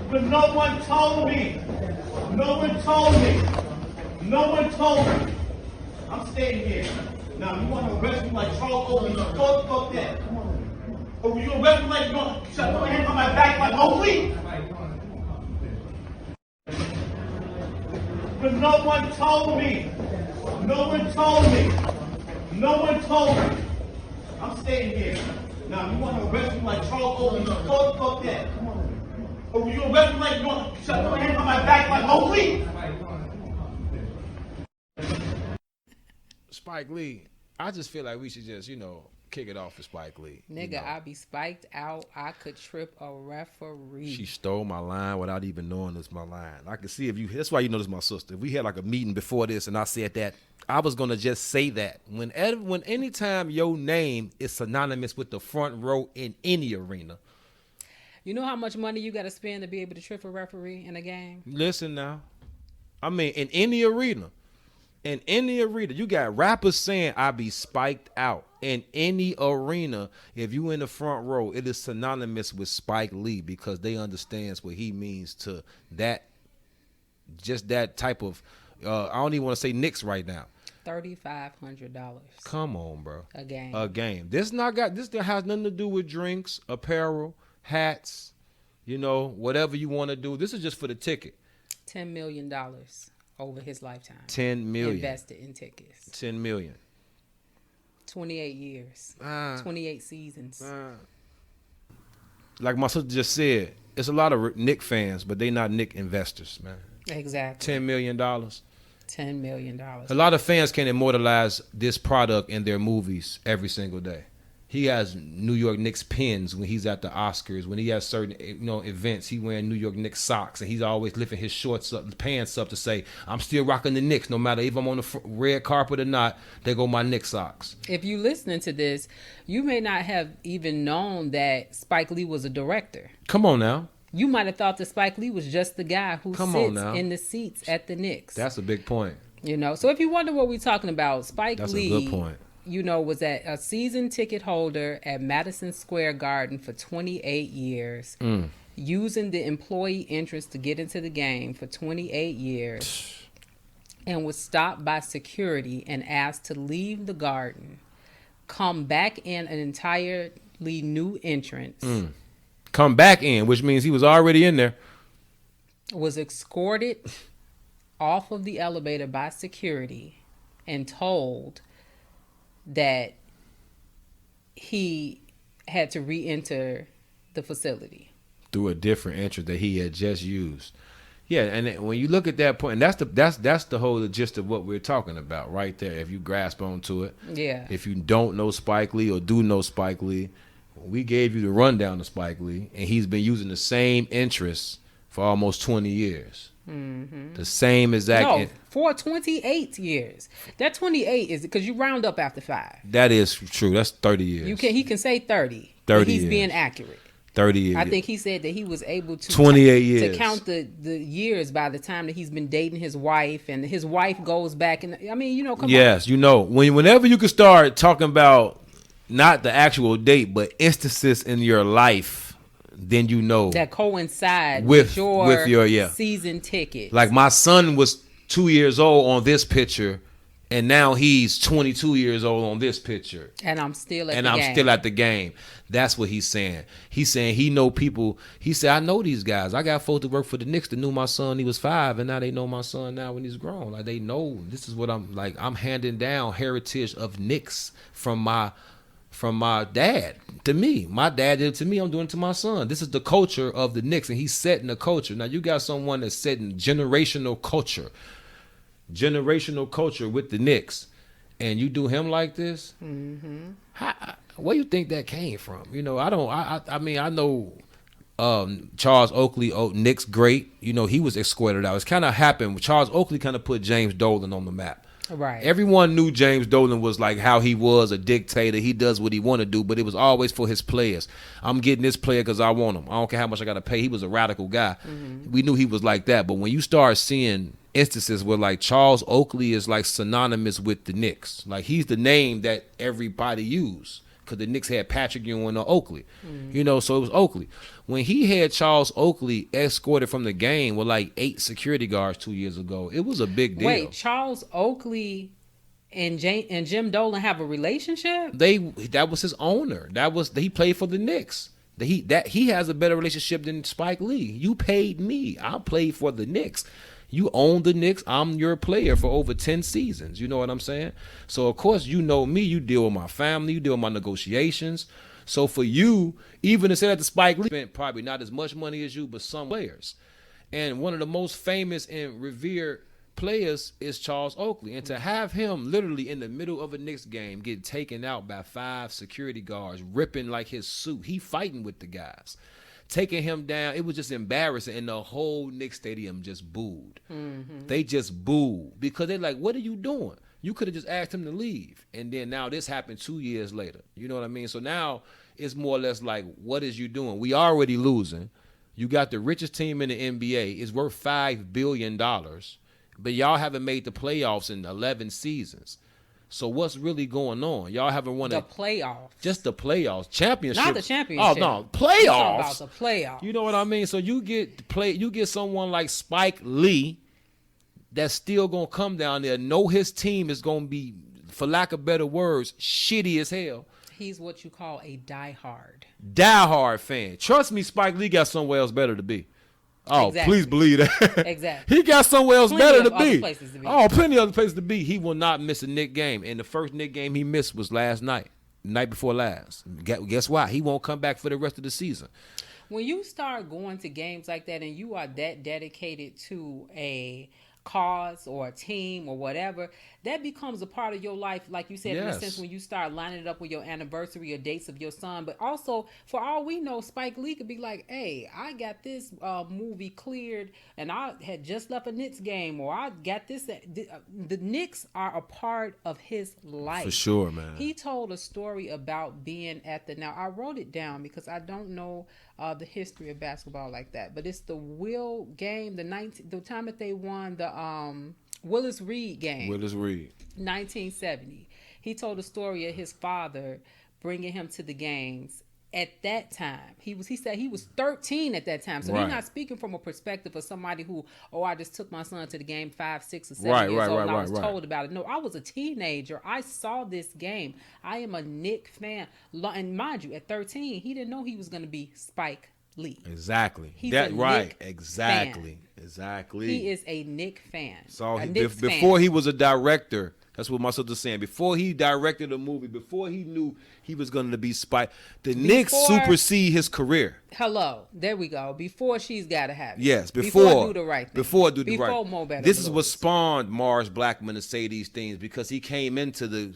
But no one told me. No one told me. No one told me. I'm staying here. Now, you want to arrest me like Charles Oakley? Fuck that. Or you arrest me like you want to shut my hand on my back like Oakley? But no one told me. No one told me. No one told me. I'm staying here. Now, you want to arrest me like Charles Oakley? Fuck that. Or you arrest me like you want to shut my hand on my back like Oakley? Spike Lee, I just feel like we should just, kick it off with Spike Lee. Nigga, I be spiked out. I could trip a referee. She stole my line without even knowing it's my line. I could see that's why you know this is my sister. If we had like a meeting before this and I said that, I was going to just say that. When anytime your name is synonymous with the front row in any arena. You know how much money you got to spend to be able to trip a referee in a game? Listen now. I mean, in any arena. In any arena, you got rappers saying I be spiked out. In any arena, if you in the front row, it is synonymous with Spike Lee because they understands what he means to that, just that type of, I don't even want to say Knicks right now. $3,500. Come on, bro. A game. A game. This has nothing to do with drinks, apparel, hats, whatever you want to do. This is just for the ticket. $10 million. Over his lifetime. 10 million. Invested in tickets. 10 million. 28 years. 28 seasons. Like my sister just said, it's a lot of Knicks fans, but they not Knicks investors, man. Exactly. $10 million. $10 million. A lot of fans can immortalize this product in their movies every single day. He has New York Knicks pins when he's at the Oscars. When he has certain events, he wearing New York Knicks socks, and he's always lifting his shorts up, pants up to say, "I'm still rocking the Knicks, no matter if I'm on the red carpet or not. There go my Knicks socks." If you listening to this, you may not have even known that Spike Lee was a director. Come on now. You might have thought that Spike Lee was just the guy who sits in the seats at the Knicks. That's a big point. So if you wonder what we're talking about, Spike Lee. That's a good point. Was a season ticket holder at Madison Square Garden for 28 years, using the employee interest to get into the game for 28 years, and was stopped by security and asked to leave the garden, come back in an entirely new entrance. Come back in, which means he was already in there. Was escorted off of the elevator by security and told that he had to re-enter the facility through a different entrance that he had just used. Yeah, and when you look at that point, and that's the whole gist of what we're talking about right there. If you grasp onto it, yeah. If you don't know Spike Lee or do know Spike Lee, we gave you the rundown of Spike Lee, and he's been using the same interests for almost 20 years. Mm-hmm. The same exact. For 28 years. That 28 is because you round up after 5. That is true. That's 30 years. He can say 30. 30 he's years. Being accurate. 30 years. I think he said that he was able to 28 years to count the years by the time that he's been dating his wife, and his wife goes back and come on. Yes, whenever you can start talking about not the actual date but instances in your life, then that coincide with your season ticket. Like my son was 2 years old on this picture, and now he's 22 years old on this picture. And I'm still at the game. That's what he's saying. He's saying he know people. He said, I know these guys. I got folks that work for the Knicks that knew my son when he was 5, and now they know my son now when he's grown. Like they know this is what I'm like. I'm handing down heritage of Knicks from my dad to me. My dad did it to me. I'm doing it to my son. This is the culture of the Knicks, and he's setting the culture. Now you got someone that's setting generational culture with the Knicks, and you do him like this. Mm-hmm. Where you think that came from? I know Charles Oakley, Knicks great. He was escorted out. It's kind of happened. Charles Oakley kind of put James Dolan on the map. Right. Everyone knew James Dolan was like how he was a dictator. He does what he want to do, but it was always for his players. I'm getting this player because I want him. I don't care how much I got to pay. He was a radical guy. Mm-hmm. We knew he was like that. But when you start seeing instances where like Charles Oakley is like synonymous with the Knicks, like he's the name that everybody use because the Knicks had Patrick Ewing or Oakley. You know, so it was Oakley. When he had Charles Oakley escorted from the game with like 8 security guards 2 years ago, it was a big deal. Wait, Charles Oakley and Jim Dolan have a relationship? That was his owner. He played for the Knicks. He has a better relationship than Spike Lee. You paid me. I played for the Knicks. You own the Knicks. I'm your player for over 10 seasons. You know what I'm saying? So, of course, you know me. You deal with my family. You deal with my negotiations. So, for you, even to say that the Spike Lee spent probably not as much money as you, but some players. And one of the most famous and revered players is Charles Oakley. And to have him literally in the middle of a Knicks game get taken out by 5 security guards, ripping like his suit. He fighting with the guys. Taking him down, it was just embarrassing. And the whole Knicks stadium just booed. They just booed because they're like, what are you doing? You could have just asked him to leave. And then now this happened 2 years later. You know what I mean? So now it's more or less like, what is you doing? We already losing. You got the richest team in the NBA. It's worth $5 billion. But y'all haven't made the playoffs in 11 seasons. So what's really going on? Y'all haven't won the playoffs. Just the playoffs. Championship. Not the championship. Oh, no. Playoffs. About the playoffs. You know what I mean? So you get someone like Spike Lee that's still going to come down there, know his team is going to be, for lack of better words, shitty as hell. He's what you call a diehard fan. Trust me, Spike Lee got somewhere else better to be. Oh, exactly. Please believe that. Exactly. He got somewhere else better to be. Places to be. Oh, plenty of other places to be. He will not miss a Knicks game. And the first Knicks game he missed was last night, night before last. Guess why? He won't come back for the rest of the season. When you start going to games like that and you are that dedicated to a cause or a team or whatever, that becomes a part of your life, like you said, in a sense, when you start lining it up with your anniversary or dates of your son. But also, for all we know, Spike Lee could be like, hey, I got this movie cleared and I had just left a Knicks game, or I got this. The Knicks are a part of his life. For sure, man. He told a story about being at now I wrote it down because I don't know the history of basketball like that, but it's the Will game, the time that they won the Willis Reed game. 1970. He told a story of his father bringing him to the games. At that time, he said he was 13 at that time. So He's not speaking from a perspective of somebody who, I just took my son to the game 5, 6, or 7 years old and I was told about it. No, I was a teenager. I saw this game. I am a Knicks fan. And mind you, at 13, he didn't know he was going to be Spike Lee. Exactly. He's a Knicks Exactly. fan. Exactly. He is a Knicks fan. So before he was a director, that's what my sister's saying. Before he directed a movie, before he knew he was going to be Spike, the Knicks supersede his career. Hello, there we go. Before She's Gotta Have It. Yes, before Do the Right Thing. Before Do the Right Before Mo Better This Blues. is what spawned Mars Blackman to say these things, because he came into the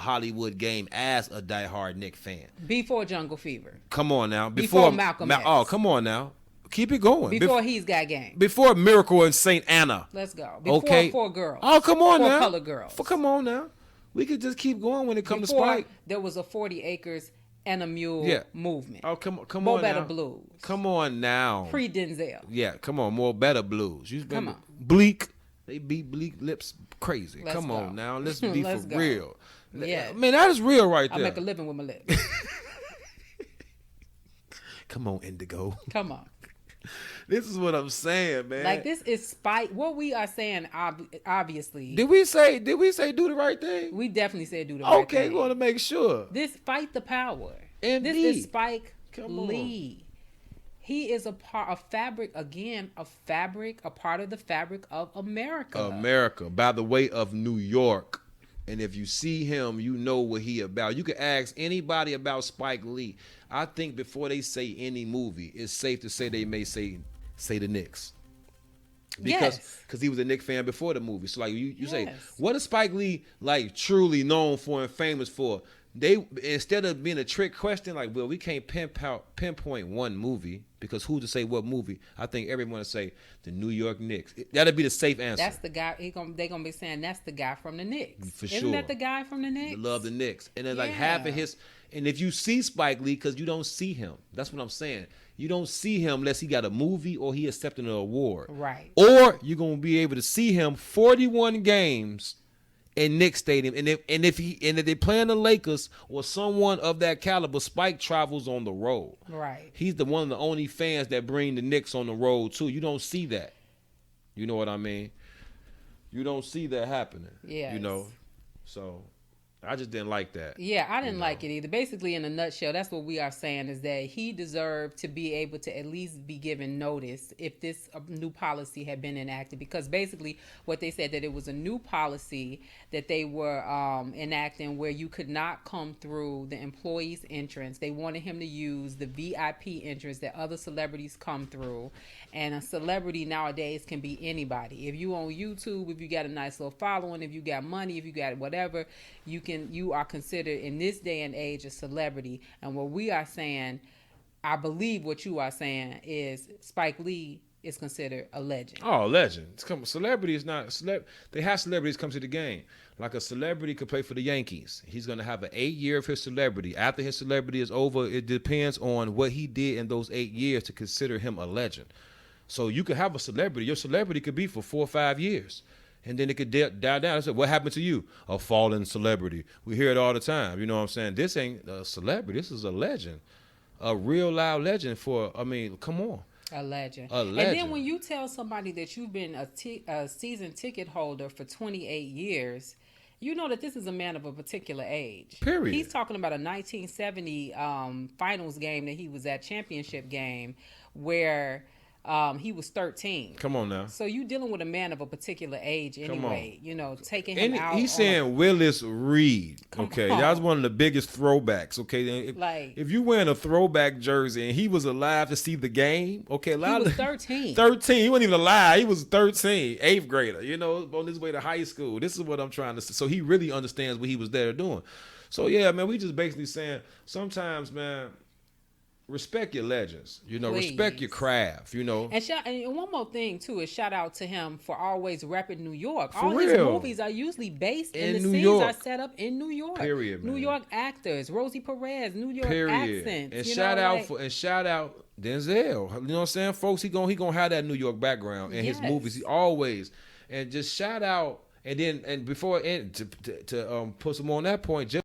Hollywood game as a diehard Knicks fan. Before Jungle Fever. Come on now. Before Malcolm X. Oh, come on now. Keep it going. Before He's Got Game. Before Miracle in St. Anna. Let's go. Before Four Girls. Oh, come on now. Color Girls. Come on now. We could just keep going when it comes to Spike. There was a 40 Acres and a Mule movement. Oh, come Mo on Better now. Blues. Come on now. Pre-Denzel. Yeah, come on. More Better Blues. Come on. Bleak. They beat Bleak Lips crazy. Let's come go. on now. Let's be Let's for go. real. Yeah. Man, that is real right I there. make a living with my lips. Come on, Indigo. Come on. This is what I'm saying, man. Like, this is Spike. What we are saying, obviously. Did we say do the right thing? We definitely said do the right thing. Okay, we want to make sure. This Fight the Power. Indeed. This is Spike Lee. He is a part of fabric, again, a part of the fabric of America. America, by the way of New York. And if you see him, you know what he about. You can ask anybody about Spike Lee. I think before they say any movie, it's safe to say they may say the Knicks. Because he was a Knicks fan before the movie. So like you say, what is Spike Lee like truly known for and famous for? They, instead of being a trick question like, well, we can't pinpoint one movie, because who to say what movie? I think everyone would say the New York Knicks. That'd be the safe answer. That's the guy. They're gonna be saying that's the guy from the Knicks. For sure. Isn't that the guy from the Knicks? Love the Knicks. And then like half of his, and if you see Spike Lee, because you don't see him, that's what I'm saying. You don't see him unless he got a movie or he accepted an award. Right. Or you're gonna be able to see him 41 games in Knicks Stadium. And if they play in the Lakers or someone of that caliber, Spike travels on the road. Right. He's the one of the only fans that bring the Knicks on the road too. You don't see that. You know what I mean? You don't see that happening. Yes. You know? So I just didn't like that. Yeah, I didn't like it either. Basically, in a nutshell, that's what we are saying, is that he deserved to be able to at least be given notice if this new policy had been enacted. Because basically what they said, that it was a new policy that they were enacting where you could not come through the employee's entrance. They wanted him to use the VIP entrance that other celebrities come through. And a celebrity nowadays can be anybody. If you on YouTube, if you got a nice little following, if you got money, if you got whatever, you are considered in this day and age a celebrity. And what we are saying, I believe what you are saying, is Spike Lee is considered a legend. Oh, legend. Celebrity is not they have celebrities come to the game. Like a celebrity could play for the Yankees. He's gonna have an 8 year of his celebrity. After his celebrity is over, it depends on what he did in those 8 years to consider him a legend. So you could have a celebrity. Your celebrity could be for 4 or 5 years. And then it could die down. I said, what happened to you? A fallen celebrity. We hear it all the time. You know what I'm saying? This ain't a celebrity. This is a legend. A real loud legend come on. A legend. A legend. And then when you tell somebody that you've been a season ticket holder for 28 years, you know that this is a man of a particular age. Period. He's talking about a 1970 finals game that he was at, championship game, where he was 13. Come on now. So you dealing with a man of a particular age anyway. You know, taking him and out. He's saying Willis Reed. Okay, that was one of the biggest throwbacks. Okay, if you wearing a throwback jersey and he was alive to see the game, okay, he was 13. 13. He wasn't even alive. He was 13, 8th grader. You know, on his way to high school. This is what I'm trying to say. So he really understands what he was there doing. So yeah, man, we just basically saying sometimes, man, respect your legends, you know. Please. Respect your craft, you know. And one more thing too is shout out to him for always repping New York. For all real. His movies are usually based in the New scenes York. are set up in New York. Period, man. New York actors, Rosie Perez, New York accents. And shout out Denzel. You know what I'm saying, folks? He gonna have that New York background in his movies. He always. And just shout out, and before to put some on that point, just